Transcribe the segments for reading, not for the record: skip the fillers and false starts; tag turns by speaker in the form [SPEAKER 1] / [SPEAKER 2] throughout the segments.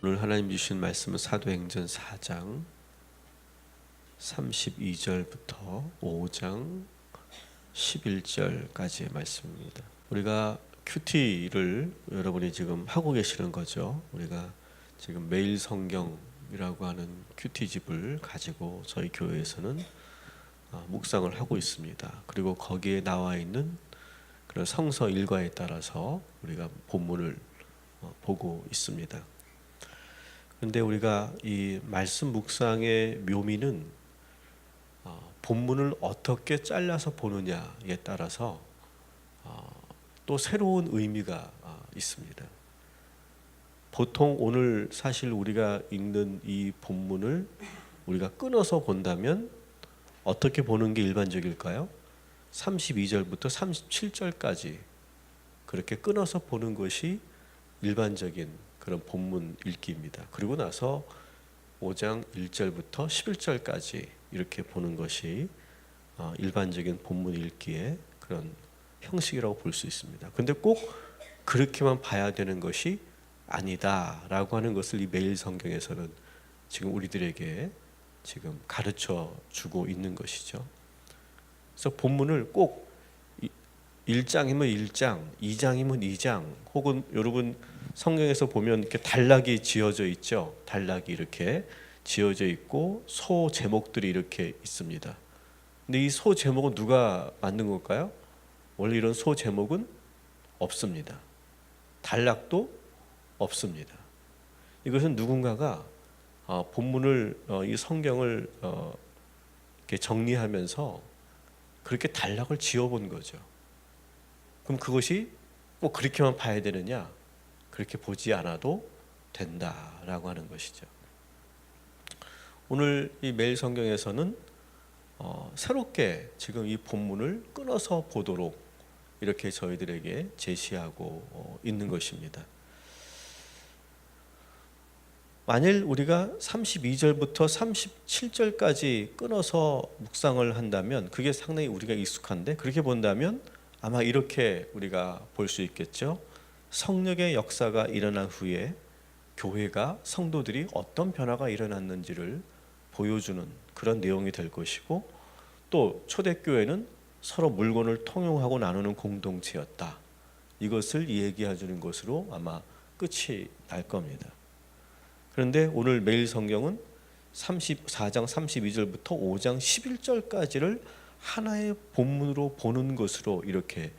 [SPEAKER 1] 오늘 하나님 주신 말씀은 사도행전 4장 32절부터 5장 11절까지의 말씀입니다. 우리가 큐티를 여러분이 지금 하고 계시는 거죠. 우리가 지금 매일 성경이라고 하는 큐티집을 가지고 저희 교회에서는 묵상을 하고 있습니다. 그리고 거기에 나와 있는 그런 성서 일과에 따라서 우리가 본문을 보고 있습니다. 그런데 우리가 이 말씀 묵상의 묘미는 본문을 어떻게 잘라서 보느냐에 따라서 또 새로운 의미가 있습니다. 보통 오늘 사실 우리가 읽는 이 본문을 우리가 끊어서 본다면 어떻게 보는 게 일반적일까요? 32절부터 37절까지 그렇게 끊어서 보는 것이 일반적인 그런 본문 읽기입니다. 그리고 나서 5장 1절부터 11절까지 이렇게 보는 것이 일반적인 본문 읽기의 그런 형식이라고 볼 수 있습니다. 근데 꼭 그렇게만 봐야 되는 것이 아니다라고 하는 것을 이 매일 성경에서는 지금 우리들에게 지금 가르쳐 주고 있는 것이죠. 그래서 본문을 꼭 1장이면 1장, 2장이면 2장, 혹은 여러분 성경에서 보면 이렇게 단락이 지어져 있죠. 단락이 이렇게 지어져 있고 소 제목들이 이렇게 있습니다. 근데 이 소 제목은 누가 만든 걸까요? 원래 이런 소 제목은 없습니다. 단락도 없습니다. 이것은 누군가가 본문을 이 성경을 이렇게 정리하면서 그렇게 단락을 지어본 거죠. 그럼 그것이 꼭 그렇게만 봐야 되느냐? 그렇게 보지 않아도 된다라고 하는 것이죠. 오늘 이 매일 성경에서는 새롭게 지금 이 본문을 끊어서 보도록 이렇게 저희들에게 제시하고 있는 것입니다. 만일 우리가 32절부터 37절까지 끊어서 묵상을 한다면 그게 상당히 우리가 익숙한데, 그렇게 본다면 아마 이렇게 우리가 볼 수 있겠죠. 성령의 역사가 일어난 후에 교회가, 성도들이 어떤 변화가 일어났는지를 보여주는 그런 내용이 될 것이고, 또 초대교회는 서로 물건을 통용하고 나누는 공동체였다. 이것을 얘기해 주는 것으로 아마 끝이 날 겁니다. 그런데 오늘 매일 성경은 34장 32절부터 5장 11절까지를 하나의 본문으로 보는 것으로 이렇게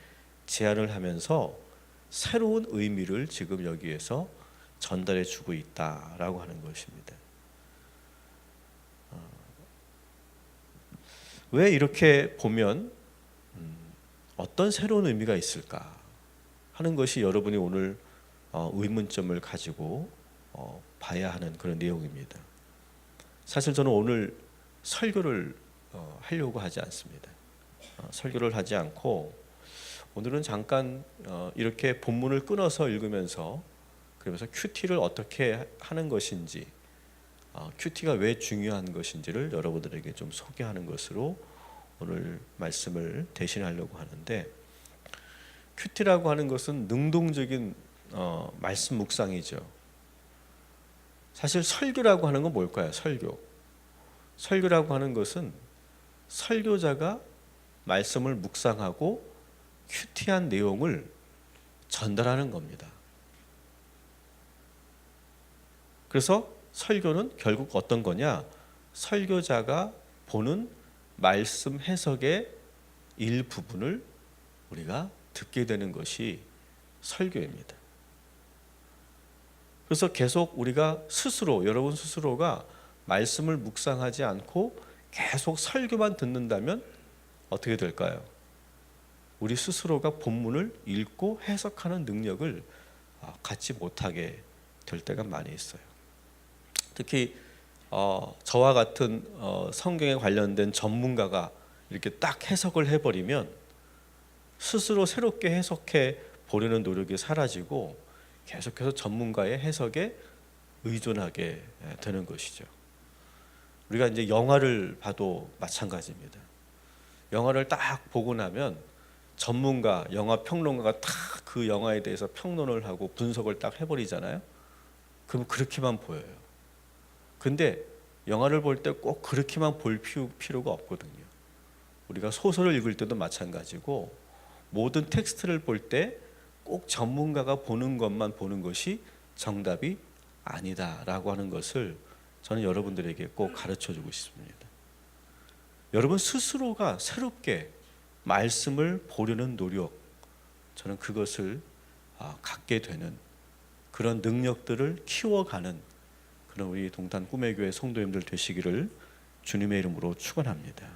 [SPEAKER 1] 제안을 하면서 새로운 의미를 지금 여기에서 전달해 주고 있다라고 하는 것입니다. 왜 이렇게 보면 어떤 새로운 의미가 있을까 하는 것이 여러분이 오늘 의문점을 가지고 봐야 하는 그런 내용입니다. 사실 저는 오늘 설교를 하려고 하지 않습니다. 설교를 하지 않고 오늘은 잠깐 이렇게 본문을 끊어서 읽으면서, 그러면서 큐티를 어떻게 하는 것인지, 큐티가 왜 중요한 것인지를 여러분들에게 좀 소개하는 것으로 오늘 말씀을 대신하려고 하는데, 큐티라고 하는 것은 능동적인 말씀 묵상이죠. 사실 설교라고 하는 건 뭘까요? 설교라고 하는 것은 설교자가 말씀을 묵상하고 큐티한 내용을 전달하는 겁니다. 그래서 설교는 결국 어떤 거냐? 설교자가 보는 말씀 해석의 일부분을 우리가 듣게 되는 것이 설교입니다. 그래서 계속 우리가 스스로, 여러분 스스로가 말씀을 묵상하지 않고 계속 설교만 듣는다면 어떻게 될까요? 우리 스스로가 본문을 읽고 해석하는 능력을 갖지 못하게 될 때가 많이 있어요. 특히 저와 같은 성경에 관련된 전문가가 이렇게 딱 해석을 해버리면 스스로 새롭게 해석해 보려는 노력이 사라지고 계속해서 전문가의 해석에 의존하게 되는 것이죠. 우리가 이제 영화를 봐도 마찬가지입니다. 영화를 딱 보고 나면 전문가, 영화 평론가가 딱 그 영화에 대해서 평론을 하고 분석을 딱 해버리잖아요. 그럼 그렇게만 보여요. 근데 영화를 볼 때 꼭 그렇게만 볼 필요가 없거든요. 우리가 소설을 읽을 때도 마찬가지고 모든 텍스트를 볼 때 꼭 전문가가 보는 것만 보는 것이 정답이 아니다라고 하는 것을 저는 여러분들에게 꼭 가르쳐주고 싶습니다. 여러분 스스로가 새롭게 말씀을 보려는 노력, 저는 그것을 갖게 되는 그런 능력들을 키워가는 그런 우리 동탄 꿈의 교회 성도님들 되시기를 주님의 이름으로 축원합니다.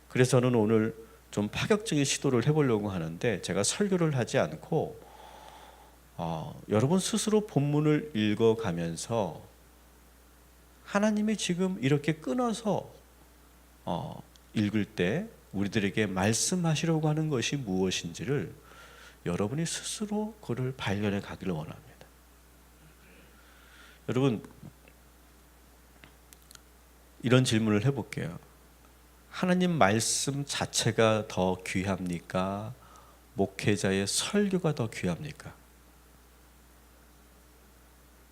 [SPEAKER 1] 그래서 저는 오늘 좀 파격적인 시도를 해보려고 하는데, 제가 설교를 하지 않고 여러분 스스로 본문을 읽어가면서 하나님이 지금 이렇게 끊어서 읽을 때 우리들에게 말씀하시려고 하는 것이 무엇인지를 여러분이 스스로 그를 발견해 가기를 원합니다. 여러분, 이런 질문을 해볼게요. 하나님 말씀 자체가 더 귀합니까? 목회자의 설교가 더 귀합니까?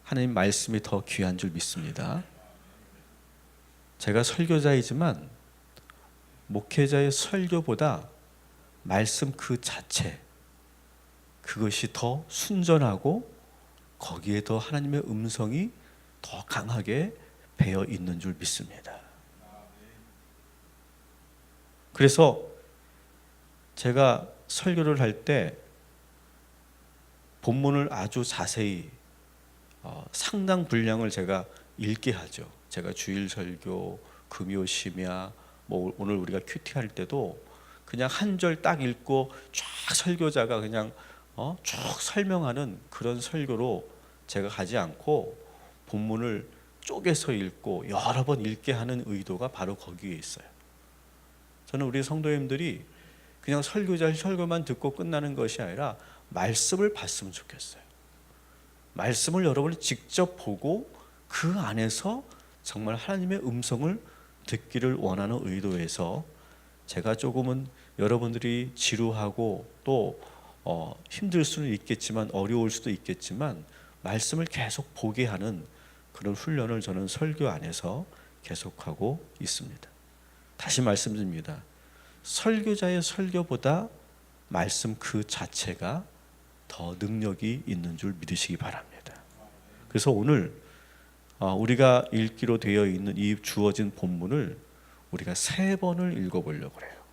[SPEAKER 1] 하나님 말씀이 더 귀한 줄 믿습니다. 제가 설교자이지만 목회자의 설교보다 말씀 그 자체, 그것이 더 순전하고 거기에 더 하나님의 음성이 더 강하게 배어 있는 줄 믿습니다. 그래서 제가 설교를 할 때 본문을 아주 자세히 상당 분량을 제가 읽게 하죠. 제가 주일 설교, 금요 심야, 오늘 우리가 큐티 할 때도 그냥 한 절 딱 읽고 쫙 설교자가 그냥 쭉 설명하는 그런 설교로 제가 가지 않고 본문을 쪼개서 읽고 여러 번 읽게 하는 의도가 바로 거기에 있어요. 저는 우리 성도님들이 그냥 설교자의 설교만 듣고 끝나는 것이 아니라 말씀을 봤으면 좋겠어요. 말씀을 여러분이 직접 보고 그 안에서 정말 하나님의 음성을 듣기를 원하는 의도에서 제가 조금은 여러분들이 지루하고 또 힘들 수는 있겠지만 어려울 수도 있겠지만 말씀을 계속 보게 하는 그런 훈련을 저는 설교 안에서 계속하고 있습니다. 다시 말씀드립니다. 설교자의 설교보다 말씀 그 자체가 더 능력이 있는 줄 믿으시기 바랍니다. 그래서 오늘 우리가 읽기로 되어 있는 이 주어진 본문을 우리가 3번을 읽어보려고 해요.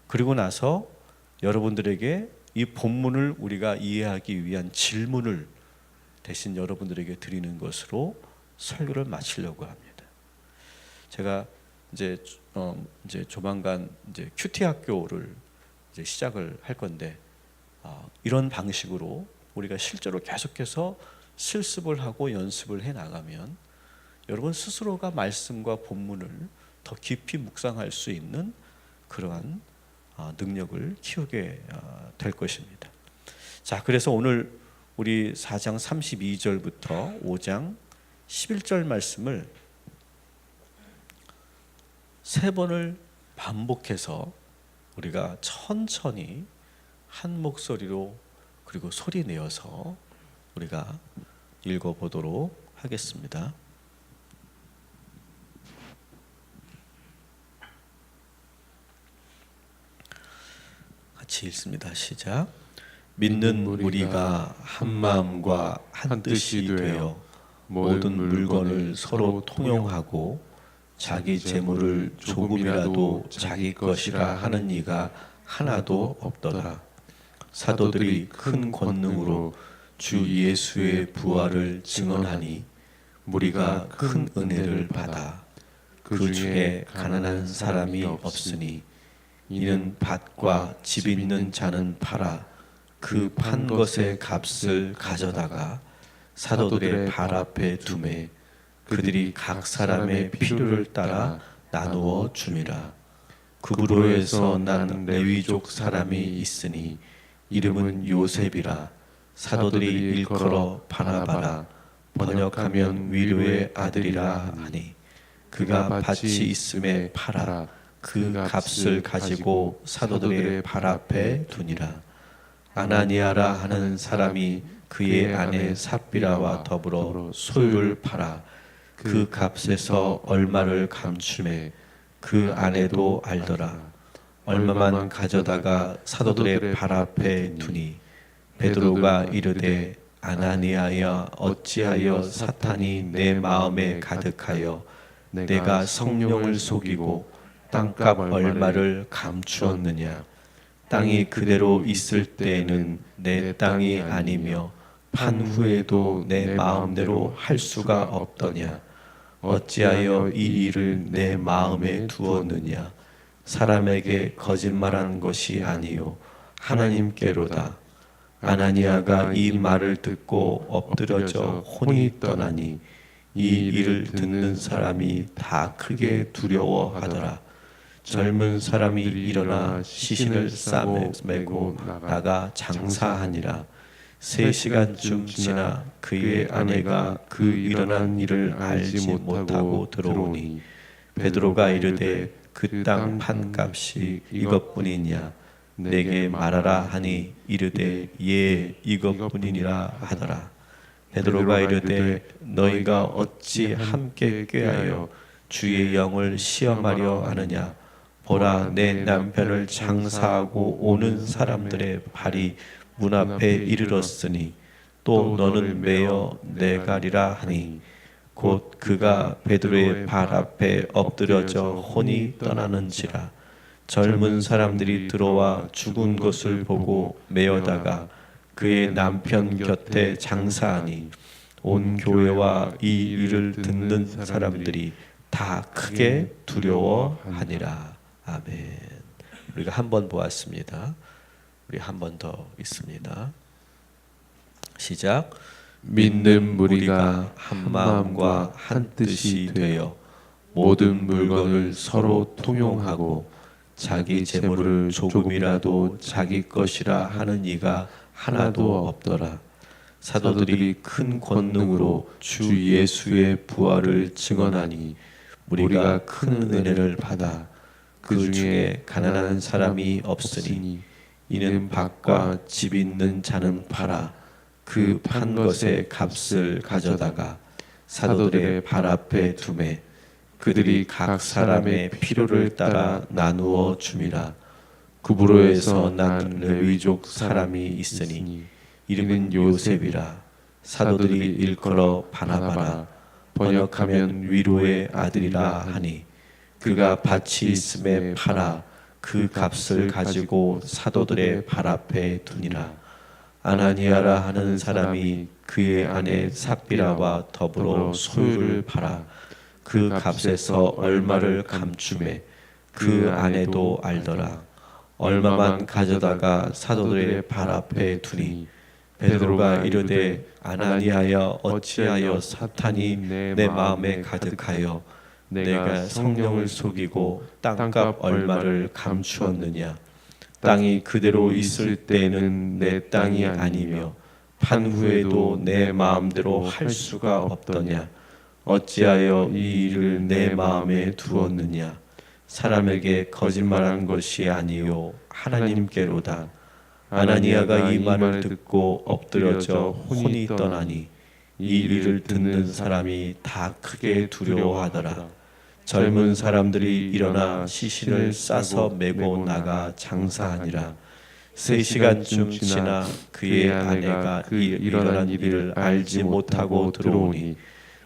[SPEAKER 1] 그리고 나서 여러분들에게 이 본문을 우리가 이해하기 위한 질문을 대신 여러분들에게 드리는 것으로 설교를 마치려고 합니다. 제가 이제 조만간 이제 큐티 학교를 이제 시작을 할 건데 이런 방식으로 우리가 실제로 계속해서 실습을 하고 연습을 해 나가면 여러분 스스로가 말씀과 본문을 더 깊이 묵상할 수 있는 그러한 능력을 키우게 될 것입니다. 자, 그래서 오늘 우리 4장 32절부터 5장 11절 말씀을 3번을 반복해서 우리가 천천히 한 목소리로 그리고 소리 내어서 우리가 읽어보도록 하겠습니다. 같이 읽습니다. 시작. 믿는 우리가 한 마음과 한 뜻이 되어 모든 물건을 서로 통용하고 자기 재물을 조금이라도 자기 것이라 하는 이가 하나도 없더라. 사도들이 큰 권능으로 주 예수의 부활을 증언하니 무리가 큰 은혜를 받아 그 중에 가난한 사람이 없으니 이는 밭과 집 있는 자는 팔아 그 판 것의 값을 가져다가 사도들의 발 앞에 두매 그들이 각 사람의 필요를 따라 나누어 줌이라. 그 부로에서 난 레위족 사람이 있으니 이름은 요셉이라. 사도들이 일컬어 바나바라 번역하면 위로의 아들이라 하니 그가 밭이 있음에 팔아 그 값을 가지고 사도들의 발 앞에 두니라. 아나니아라 하는 사람이 그의 아내 삽비라와 더불어 소유를 팔아 그 값에서 얼마를 감추매 그 아내도 알더라. 얼마만 가져다가 사도들의 발 앞에 두니 베드로가 이르되 아나니아야 어찌하여 사탄이 내 마음에 가득하여 내가 성령을 속이고 땅값 얼마를 감추었느냐. 땅이 그대로 있을 때에는 내 땅이 아니며 판 후에도 내 마음대로 할 수가 없더냐. 어찌하여 이 일을 내 마음에 두었느냐. 사람에게 거짓말한 것이 아니요 하나님께로다. 아나니아가 이 말을 듣고 엎드려져 혼이 떠나니 이 일을 듣는 사람이 다 크게 두려워하더라. 젊은 사람이 일어나 시신을 싸매고 나가 장사하니라. 3시간쯤 지나 그의 아내가 그 일어난 일을 알지 못하고 들어오니 베드로가 이르되 그 땅 판값이 이것뿐이냐. 내게 말하라 하니 이르되 예 이것뿐이니라 하더라. 베드로가 이르되 너희가 어찌 함께 꾀하여 주의 영을 시험하려 하느냐. 보라 내 남편을 장사하고 오는 사람들의 발이 문 앞에 이르렀으니 또 너는 매어 내가리라 하니 곧 그가 베드로의 발 앞에 엎드려져 혼이 떠나는지라. 젊은 사람들이 들어와 죽은 것을 보고 메어다가 그의 남편 곁에 장사하니 온 교회와 이 일을 듣는 사람들이 다 크게 두려워하니라. 아멘. 우리가 한 번 보았습니다. 우리 한 번 더 있습니다. 시작.
[SPEAKER 2] 믿는 무리가
[SPEAKER 1] 한 마음과 한 뜻이 되어 모든 물건을 서로 통용하고 자기 재물을 조금이라도 자기 것이라 하는 이가 하나도 없더라. 사도들이 큰 권능으로 주 예수의 부활을 증언하니 우리가 큰 은혜를 받아 그 중에 가난한 사람이 없으니 이는 밭과 집 있는 자는 팔아 그 판 것의 값을 가져다가 사도들의 발 앞에 두매 그들이 각 사람의 필요를 따라 나누어 줌이라. 구브로에서 난 레위족 사람이 있으니 이름은 요셉이라. 사도들이 일컬어 바나바라 번역하면 위로의 아들이라 하니 그가 밭이 있음에 팔아 그 값을 가지고 사도들의 발 앞에 두니라. 아나니아라 하는 사람이 그의 아내 삽비라와 더불어 소유를 팔아 그 값에서 얼마를 감추매 그 아내도 알더라. 얼마만 가져다가 사도들의 발 앞에 두니 베드로가 이르되 아나니아여 어찌하여 사탄이 내 마음에 가득하여 내가 성령을 속이고 땅값 얼마를 감추었느냐. 땅이 그대로 있을 때에는 내 땅이 아니며 판 후에도 내 마음대로 할 수가 없더냐. 어찌하여 이 일을 내 마음에 두었느냐. 사람에게 거짓말한 것이 아니요 하나님께로다. 아나니아가 이 말을 듣고 엎드려져 혼이 떠나니 이 일을 듣는 사람이 다 크게 두려워하더라. 젊은 사람들이 일어나 시신을 싸서 메고 나가 장사하니라. 3시간쯤 지나 그의 아내가 그 일어난 일을 알지 못하고 들어오니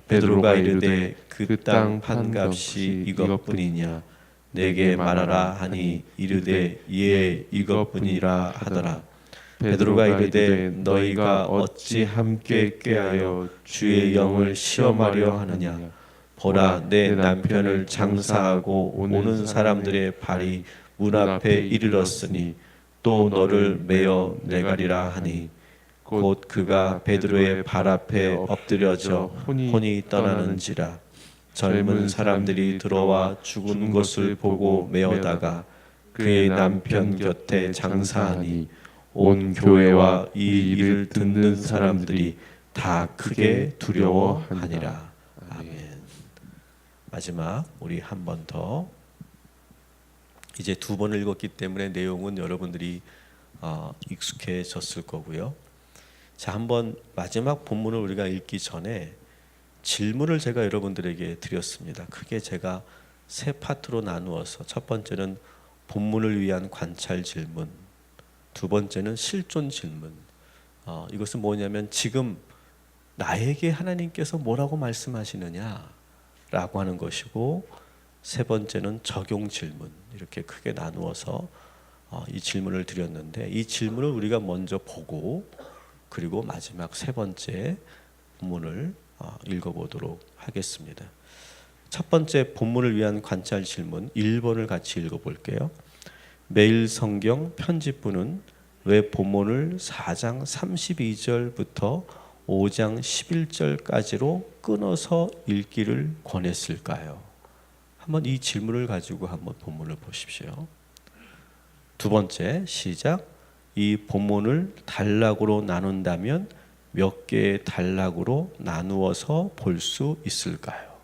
[SPEAKER 1] 베드로가 이르되 그 땅 판값이 이것뿐이냐. 내게 말하라 하니 이르되 예 이것뿐이라 하더라. 베드로가 이르되 너희가 어찌 함께 꾀하여 주의 영을 시험하려 하느냐. 보라 내 남편을 장사하고 오는 사람들의 발이 문 앞에 이르렀으니 또 너를 메어 내가리라 하니 곧 그가 베드로의 발 앞에 엎드려져 혼이 떠나는지라. 젊은 사람들이 들어와 죽은 것을 보고 메어다가 그의 남편 곁에 장사하니 온 교회와 이 일을 듣는 사람들이 다 크게 두려워하니라. 아멘. 마지막 우리 한 번 더. 이제 2번 읽었기 때문에 내용은 여러분들이 익숙해졌을 거고요. 자, 한번 마지막 본문을 우리가 읽기 전에 질문을 제가 여러분들에게 드렸습니다. 크게 제가 세 파트로 나누어서 첫 번째는 본문을 위한 관찰 질문, 두 번째는 실존 질문. 이것은 뭐냐면 지금 나에게 하나님께서 뭐라고 말씀하시느냐라고 하는 것이고, 세 번째는 적용 질문. 이렇게 크게 나누어서 이 질문을 드렸는데, 이 질문을 우리가 먼저 보고 그리고 마지막 세 번째 본문을 읽어보도록 하겠습니다. 첫 번째 본문을 위한 관찰 질문 1번을 같이 읽어볼게요. 매일 성경 편집부는 왜 본문을 4장 32절부터 5장 11절까지로 끊어서 읽기를 권했을까요? 한번 이 질문을 가지고 한번 본문을 보십시오. 두 번째, 시작. 이 본문을 단락으로 나눈다면 몇 개의 단락으로 나누어서 볼 수 있을까요?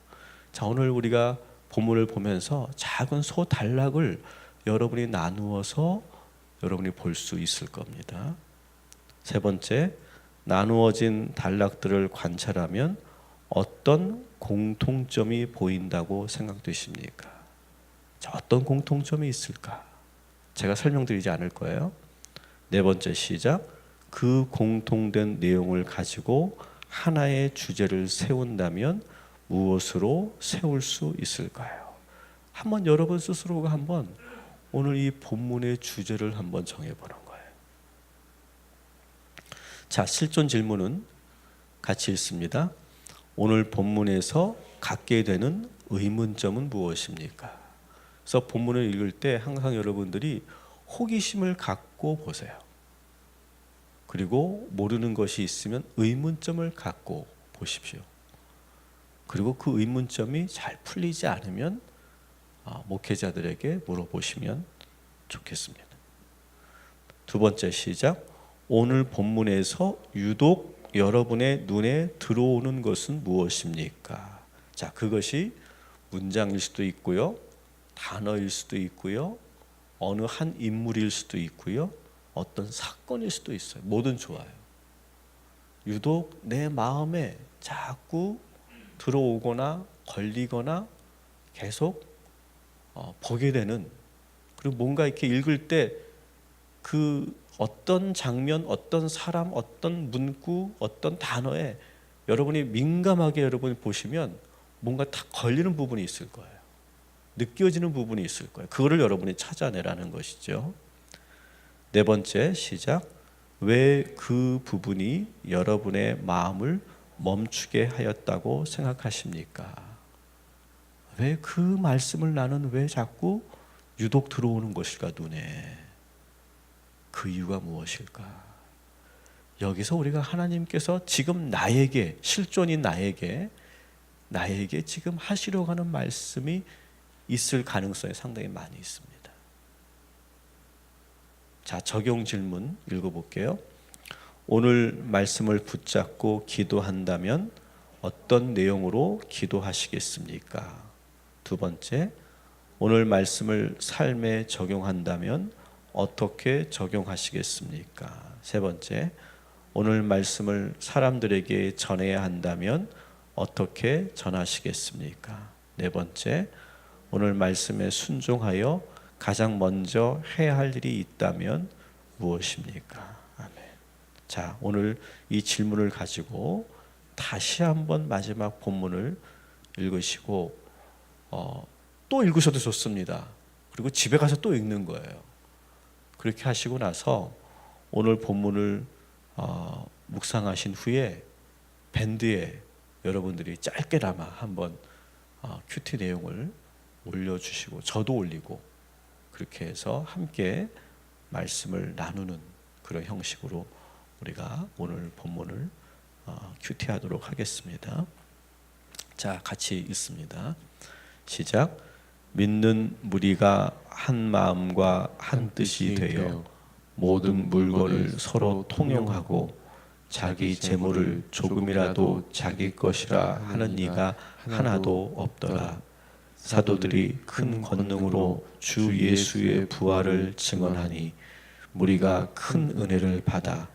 [SPEAKER 1] 자, 오늘 우리가 본문을 보면서 작은 소 단락을 여러분이 나누어서 여러분이 볼 수 있을 겁니다. 세 번째, 나누어진 단락들을 관찰하면 어떤 공통점이 보인다고 생각되십니까? 자, 어떤 공통점이 있을까? 제가 설명드리지 않을 거예요. 네 번째, 시작. 그 공통된 내용을 가지고 하나의 주제를 세운다면 무엇으로 세울 수 있을까요? 한번 여러분 스스로가 한번 오늘 이 본문의 주제를 한번 정해보는 거예요. 자, 실존 질문은 같이 읽습니다. 오늘 본문에서 갖게 되는 의문점은 무엇입니까? 그래서 본문을 읽을 때 항상 여러분들이 호기심을 갖고 보세요. 그리고 모르는 것이 있으면 의문점을 갖고 보십시오. 그리고 그 의문점이 잘 풀리지 않으면 목회자들에게 물어보시면 좋겠습니다. 두 번째, 시작. 오늘 본문에서 유독 여러분의 눈에 들어오는 것은 무엇입니까? 자, 그것이 문장일 수도 있고요, 단어일 수도 있고요, 어느 한 인물일 수도 있고요, 어떤 사건일 수도 있어요. 뭐든 좋아요. 유독 내 마음에 자꾸 들어오거나 걸리거나 계속 보게 되는, 그리고 뭔가 이렇게 읽을 때 그 어떤 장면, 어떤 사람, 어떤 문구, 어떤 단어에 여러분이 민감하게 여러분이 보시면 뭔가 딱 걸리는 부분이 있을 거예요. 느껴지는 부분이 있을 거예요. 그거를 여러분이 찾아내라는 것이죠. 네 번째, 시작. 왜 그 부분이 여러분의 마음을 멈추게 하였다고 생각하십니까? 왜 그 말씀을 나는 왜 자꾸 유독 들어오는 것일까, 눈에? 그 이유가 무엇일까? 여기서 우리가 하나님께서 지금 나에게, 실존인 나에게 지금 하시려고 하는 말씀이 있을 가능성이 상당히 많이 있습니다. 자, 적용 질문 읽어볼게요. 오늘 말씀을 붙잡고 기도한다면 어떤 내용으로 기도하시겠습니까? 두 번째, 오늘 말씀을 삶에 적용한다면 어떻게 적용하시겠습니까? 세 번째, 오늘 말씀을 사람들에게 전해야 한다면 어떻게 전하시겠습니까? 네 번째, 오늘 말씀에 순종하여 가장 먼저 해야 할 일이 있다면 무엇입니까? 아멘. 자, 오늘 이 질문을 가지고 다시 한번 마지막 본문을 읽으시고 또 읽으셔도 좋습니다. 그리고 집에 가서 또 읽는 거예요. 그렇게 하시고 나서 오늘 본문을 묵상하신 후에 밴드에 여러분들이 짧게나마 한번 큐티 내용을 올려주시고 저도 올리고 그렇게 해서 함께 말씀을 나누는 그런 형식으로 우리가 오늘 본문을 큐티하도록 하겠습니다. 자, 같이 읽습니다. 시작. 믿는 무리가 한 마음과 한 뜻이 되어 모든 물건을 서로 통용하고 자기 재물을 조금이라도 자기 것이라 하는 이가 하나도 없더라. 사도들이 큰 권능으로 주 예수의 부활을 증언하니 무리가 큰 은혜를 받아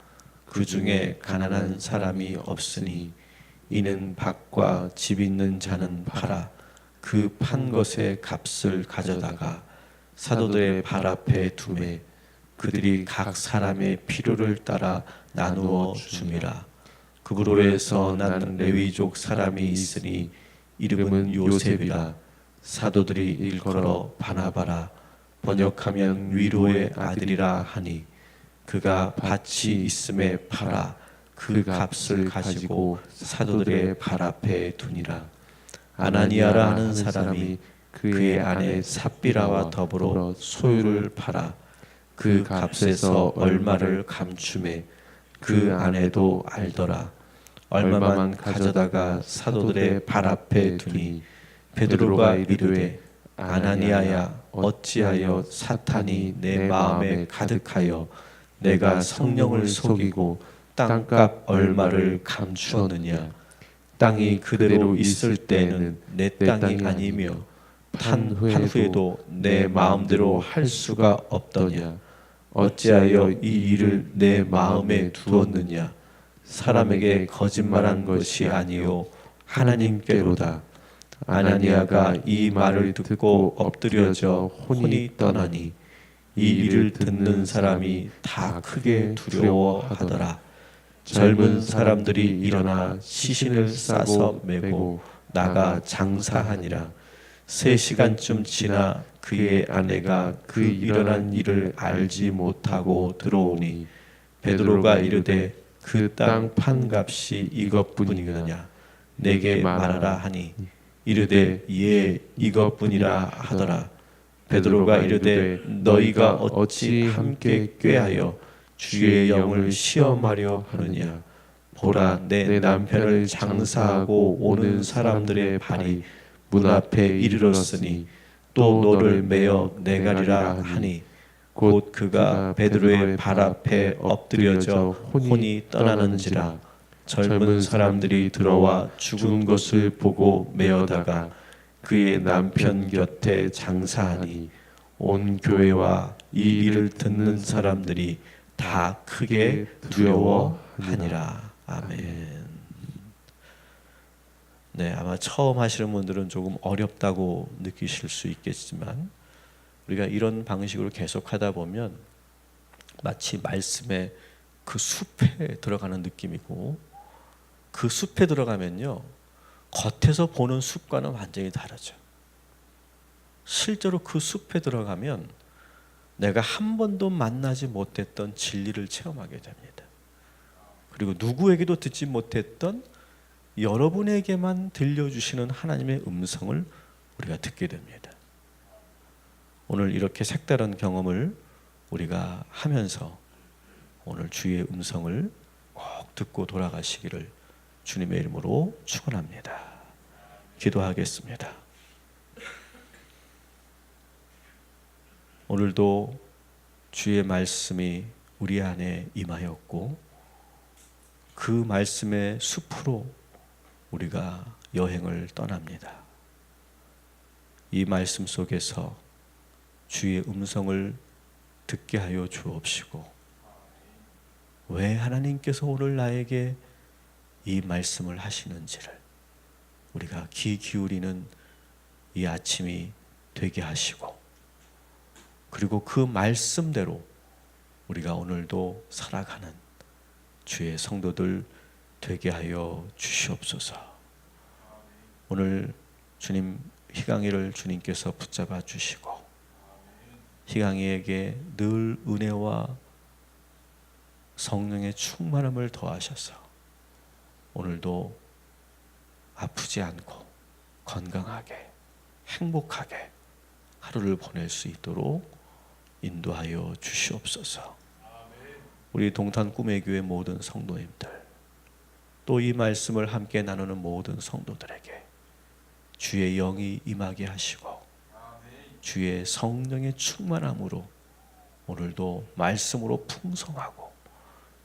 [SPEAKER 1] 그 중에 가난한 사람이 없으니 이는 밭과 집 있는 자는 팔아 그 판 것의 값을 가져다가 사도들의 발 앞에 두매 그들이 각 사람의 필요를 따라 나누어 줌이라. 그부로에서 난 레위족 사람이 있으니 이름은 요셉이라. 사도들이 일컬어 바나바라 번역하면 위로의 아들이라 하니 그가 밭이 있음에 팔아 그 값을 가지고 사도들의 발 앞에 두니라. 아나니아라 하는 사람이 그의 아내 삽비라와 더불어 소유를 팔아 그 값에서 얼마를 감추매 그 아내도 알더라. 얼마만 가져다가 사도들의 발 앞에 두니 베드로가 이르되 아나니아야 어찌하여 사탄이 내 마음에 가득하여 내가 성령을 속이고 땅값 얼마를 감추었느냐. 땅이 그대로 있을 때에는 내 땅이 아니며 판 후에도 내 마음대로 할 수가 없더냐. 어찌하여 이 일을 내 마음에 두었느냐. 사람에게 거짓말한 것이 아니요 하나님께로다. 아나니아가 이 말을 듣고 엎드려져 혼이 떠나니 이 일을 듣는 사람이 다 크게 두려워하더라. 젊은 사람들이 일어나 시신을 싸서 메고 나가 장사하니라. 3시간쯤 지나 그의 아내가 그 일어난 일을 알지 못하고 들어오니 베드로가 이르되 그 땅 판값이 이것뿐이느냐 내게 말하라 하니 이르되 예 이것뿐이라 하더라. 베드로가 이르되 너희가 어찌 함께 꾀하여 주의 영을 시험하려 하느냐. 보라 내 남편을 장사하고 오는 사람들의 발이 문 앞에 이르렀으니 또 너를 메어 내가리라 하니 곧 그가 베드로의 발 앞에 엎드려져 혼이 떠나는지라. 젊은 사람들이 들어와 죽은 것을 보고 메어다가 그의 남편 곁에 장사하니 온 교회와 이 일을 듣는 사람들이 다 크게 두려워하니라. 아멘. 네, 아마 처음 하시는 분들은 조금 어렵다고 느끼실 수 있겠지만 우리가 이런 방식으로 계속하다 보면 마치 말씀의 그 숲에 들어가는 느낌이고 그 숲에 들어가면요 겉에서 보는 숲과는 완전히 다르죠. 실제로 그 숲에 들어가면 내가 한 번도 만나지 못했던 진리를 체험하게 됩니다. 그리고 누구에게도 듣지 못했던 여러분에게만 들려주시는 하나님의 음성을 우리가 듣게 됩니다. 오늘 이렇게 색다른 경험을 우리가 하면서 오늘 주의 음성을 꼭 듣고 돌아가시기를 주님의 이름으로 축원합니다. 기도하겠습니다. 오늘도 주의 말씀이 우리 안에 임하였고 그 말씀의 숲으로 우리가 여행을 떠납니다. 이 말씀 속에서 주의 음성을 듣게 하여 주옵시고 왜 하나님께서 오늘 나에게 이 말씀을 하시는지를 우리가 귀 기울이는 이 아침이 되게 하시고 그리고 그 말씀대로 우리가 오늘도 살아가는 주의 성도들 되게 하여 주시옵소서. 오늘 주님 희강이를 주님께서 붙잡아 주시고 희강이에게 늘 은혜와 성령의 충만함을 더하셔서 오늘도 아프지 않고 건강하게 행복하게 하루를 보낼 수 있도록 인도하여 주시옵소서. 우리 동탄 꿈의 교회 모든 성도님들 또 이 말씀을 함께 나누는 모든 성도들에게 주의 영이 임하게 하시고 주의 성령의 충만함으로 오늘도 말씀으로 풍성하고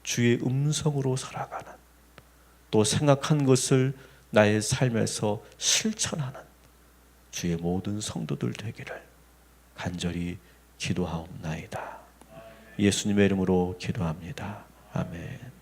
[SPEAKER 1] 주의 음성으로 살아가는 또 생각한 것을 나의 삶에서 실천하는 주의 모든 성도들 되기를 간절히 기도하옵나이다. 예수님의 이름으로 기도합니다. 아멘.